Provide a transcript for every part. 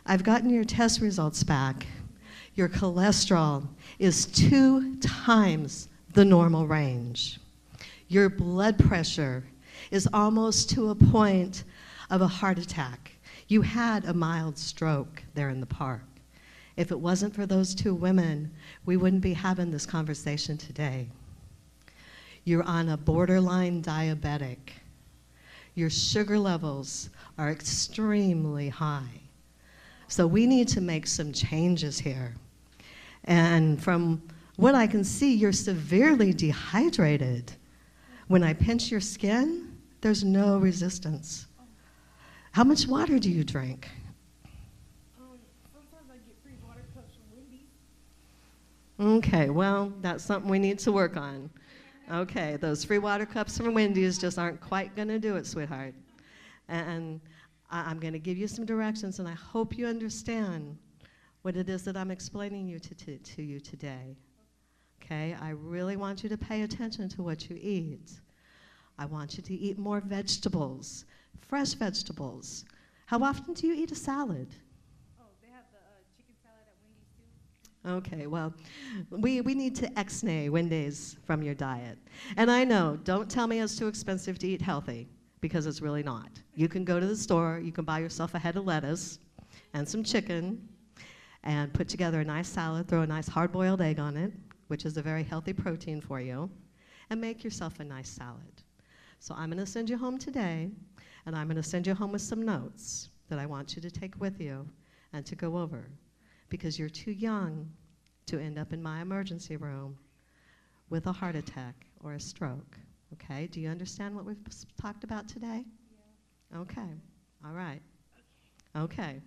I've gotten your test results back. Your cholesterol is 2 times the normal range. Your blood pressure is almost to a point of a heart attack. You had a mild stroke there in the park. If it wasn't for those 2 women, we wouldn't be having this conversation today. You're on a borderline diabetic. Your sugar levels are extremely high. So we need to make some changes here. And from what I can see, you're severely dehydrated. When I pinch your skin, there's no resistance. How much water do you drink? Sometimes I get free water cups from Wendy's. Okay, well, that's something we need to work on. Okay, those free water cups from Wendy's just aren't quite going to do it, sweetheart. And I'm going to give you some directions, and I hope you understand what it is that I'm explaining to you today. Okay, I really want you to pay attention to what you eat. I want you to eat more vegetables, fresh vegetables. How often do you eat a salad? Oh, they have the chicken salad at Wendy's too. Okay, well, we need to ex-nay Wendy's from your diet. And I know, don't tell me it's too expensive to eat healthy, because it's really not. You can go to the store, you can buy yourself a head of lettuce and some chicken, and put together a nice salad, throw a nice hard-boiled egg on it, which is a very healthy protein for you, and make yourself a nice salad. So I'm going to send you home today, and I'm going to send you home with some notes that I want you to take with you and to go over, because you're too young to end up in my emergency room with a heart attack or a stroke. Okay? Do you understand what we've talked about today? Yeah. Okay. All right. Okay.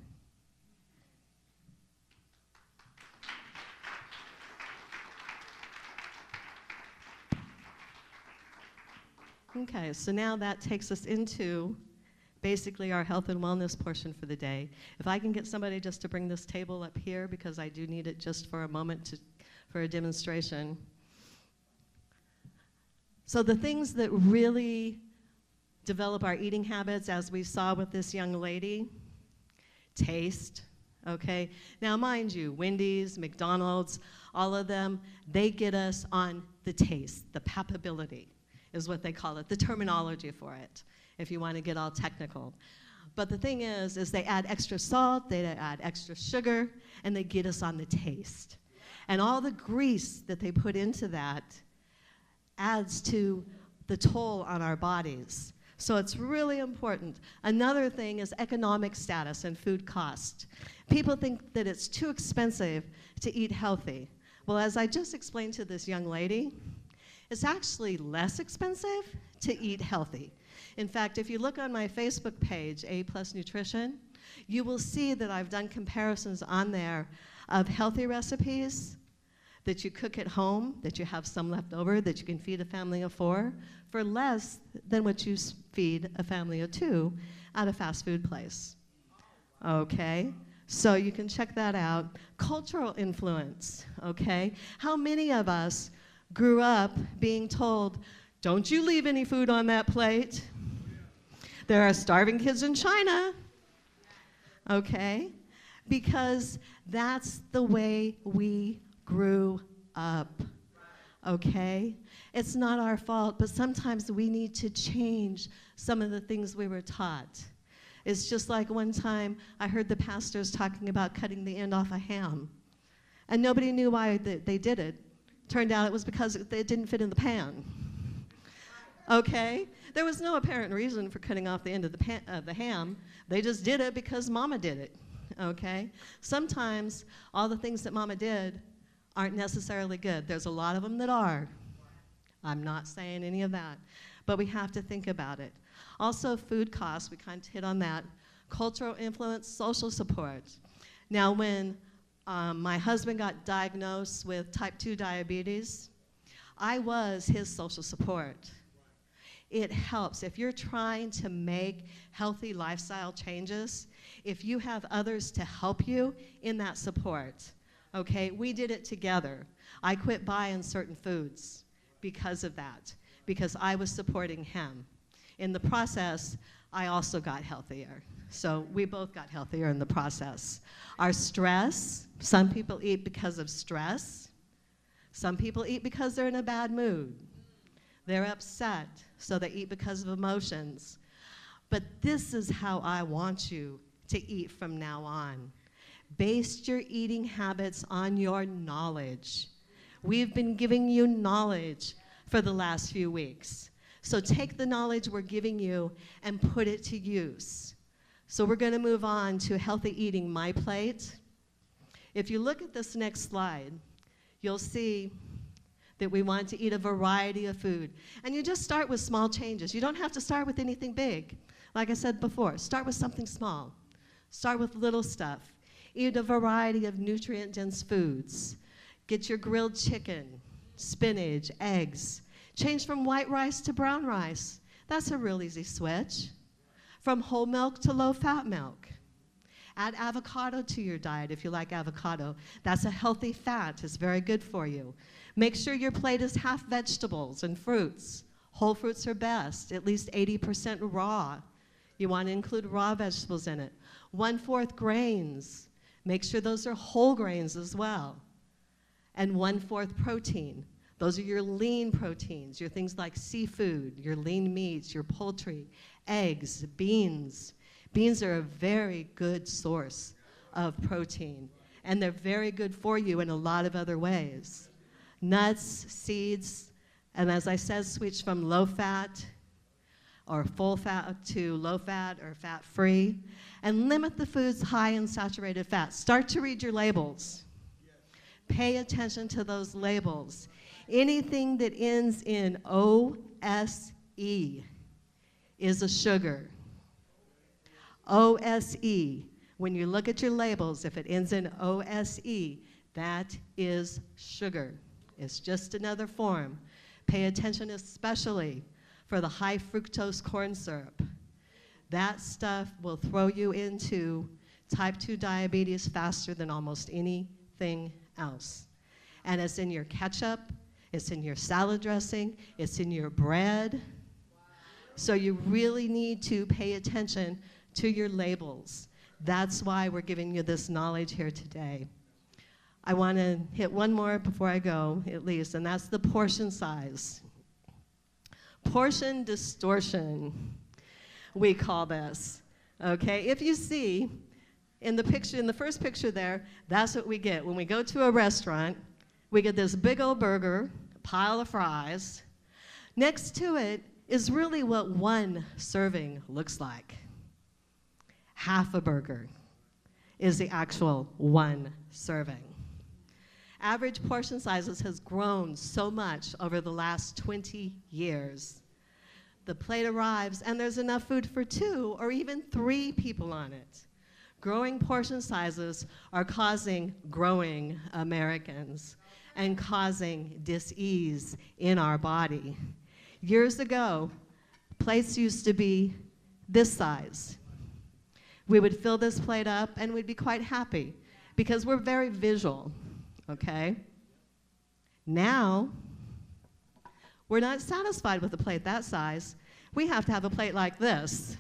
Okay, so now that takes us into basically our health and wellness portion for the day. If I can get somebody just to bring this table up here, because I do need it just for a moment for a demonstration. So the things that really develop our eating habits, as we saw with this young lady, taste, okay? Now mind you, Wendy's, McDonald's, all of them, they get us on the taste, the pappability is what they call it, the terminology for it, if you want to get all technical. But the thing is they add extra salt, they add extra sugar, and they get us on the taste. And all the grease that they put into that adds to the toll on our bodies. So it's really important. Another thing is economic status and food cost. People think that it's too expensive to eat healthy. Well, as I just explained to this young lady, it's actually less expensive to eat healthy. In fact, if you look on my Facebook page, A+ Nutrition, you will see that I've done comparisons on there of healthy recipes that you cook at home, that you have some left over, that you can feed a family of 4 for less than what you feed a family of 2 at a fast food place. Okay? So you can check that out. Cultural influence, okay? How many of us grew up being told, don't you leave any food on that plate? There are starving kids in China, okay? Because that's the way we grew up, okay? It's not our fault, but sometimes we need to change some of the things we were taught. It's just like one time I heard the pastors talking about cutting the end off a ham, and nobody knew why they did it. Turned out it was because it didn't fit in the pan. Okay? There was no apparent reason for cutting off the end of the ham. They just did it because Mama did it. Okay? Sometimes all the things that Mama did aren't necessarily good. There's a lot of them that are. I'm not saying any of that. But we have to think about it. Also, food costs, we kind of hit on that. Cultural influence, social support. Now, when my husband got diagnosed with type 2 diabetes, I was his social support. It helps. If you're trying to make healthy lifestyle changes, if you have others to help you in that support, okay? We did it together. I quit buying certain foods because of that, because I was supporting him in the process, I also got healthier. So we both got healthier in the process. Our stress, some people eat because of stress. Some people eat because they're in a bad mood. They're upset, so they eat because of emotions. But this is how I want you to eat from now on. Base your eating habits on your knowledge. We've been giving you knowledge for the last few weeks. So take the knowledge we're giving you and put it to use. So we're going to move on to healthy eating, My Plate. If you look at this next slide, you'll see that we want to eat a variety of food. And you just start with small changes. You don't have to start with anything big. Like I said before, start with something small. Start with little stuff. Eat a variety of nutrient-dense foods. Get your grilled chicken, spinach, eggs. Change from white rice to brown rice. That's a real easy switch. From whole milk to low-fat milk. Add avocado to your diet if you like avocado. That's a healthy fat. It's very good for you. Make sure your plate is half vegetables and fruits. Whole fruits are best, at least 80% raw. You want to include raw vegetables in it. 1/4 grains. Make sure those are whole grains as well. And 1/4 protein. Those are your lean proteins, your things like seafood, your lean meats, your poultry, eggs, beans. Beans are a very good source of protein, and they're very good for you in a lot of other ways. Nuts, seeds, and as I said, switch from low fat or full fat to low fat or fat free, and limit the foods high in saturated fat. Start to read your labels. Pay attention to those labels. Anything that ends in OSE is a sugar. OSE, when you look at your labels, if it ends in OSE, that is sugar. It's just another form. Pay attention especially for the high fructose corn syrup. That stuff will throw you into type 2 diabetes faster than almost anything else. And it's in your ketchup, it's in your salad dressing, it's in your bread. So you really need to pay attention to your labels. That's why we're giving you this knowledge here today. I want to hit one more before I go, at least, and that's the portion size. Portion distortion, we call this. Okay, if you see in the picture, in the first picture there, that's what we get. When we go to a restaurant, we get this big old burger, a pile of fries. Next to it is really what one serving looks like. Half a burger is the actual one serving. Average portion sizes has grown so much over the last 20 years. The plate arrives and there's enough food for 2 or even 3 people on it. Growing portion sizes are causing growing Americans and causing dis-ease in our body. Years ago, plates used to be this size. We would fill this plate up and we'd be quite happy because we're very visual, okay? Now, we're not satisfied with a plate that size. We have to have a plate like this,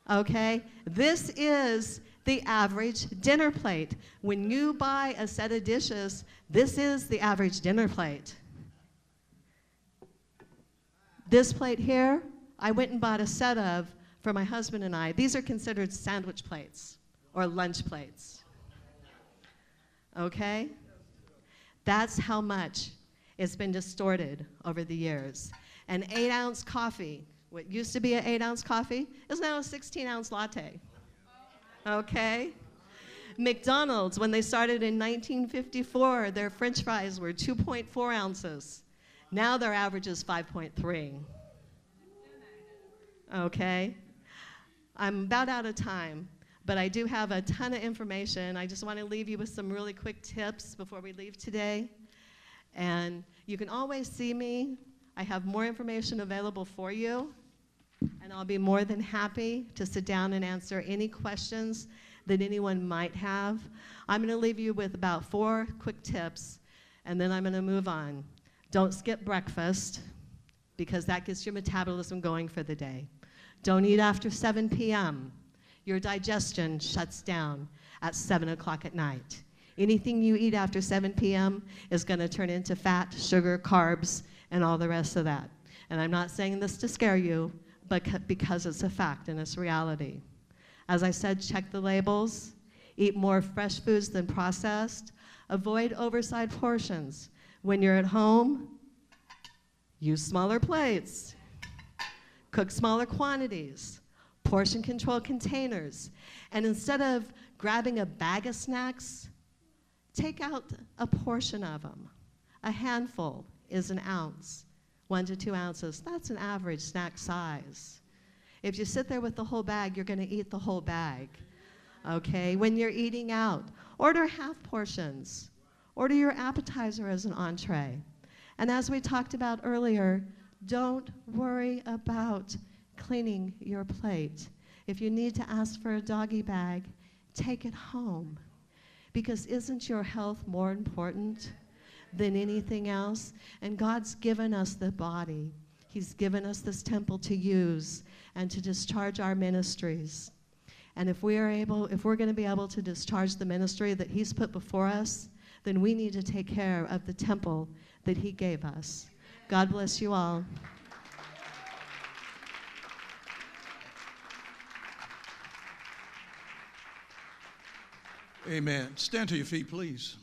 okay? This is the average dinner plate. When you buy a set of dishes, this is the average dinner plate. This plate here, I went and bought a set of for my husband and I. These are considered sandwich plates or lunch plates. Okay? That's how much it's been distorted over the years. An 8-ounce coffee, what used to be an 8-ounce coffee, is now a 16-ounce latte. Okay? McDonald's, when they started in 1954, their French fries were 2.4 ounces. Now their average is 5.3. Okay? I'm about out of time, but I do have a ton of information. I just want to leave you with some really quick tips before we leave today. And you can always see me. I have more information available for you, and I'll be more than happy to sit down and answer any questions that anyone might have. I'm going to leave you with about 4 quick tips, and then I'm going to move on. Don't skip breakfast. because that gets your metabolism going for the day. Don't eat after 7 p.m. Your digestion shuts down at 7 o'clock at night. Anything you eat after 7 p.m. is going to turn into fat, sugar, carbs, and all the rest of that. And I'm not saying this to scare you, but because it's a fact and it's reality. As I said, check the labels. Eat more fresh foods than processed. Avoid oversized portions. When you're at home, use smaller plates. Cook smaller quantities. Portion control containers. And instead of grabbing a bag of snacks, take out a portion of them. A handful is an ounce, 1 to 2 ounces. That's an average snack size. If you sit there with the whole bag, you're going to eat the whole bag. Okay? When you're eating out, order half portions. Order your appetizer as an entree. And as we talked about earlier, don't worry about cleaning your plate. If you need to ask for a doggy bag, take it home. Because isn't your health more important than anything else? And God's given us the body. He's given us this temple to use and to discharge our ministries. And if we're going to be able to discharge the ministry that He's put before us, then we need to take care of the temple that He gave us. God bless you all. Amen. Stand to your feet, please.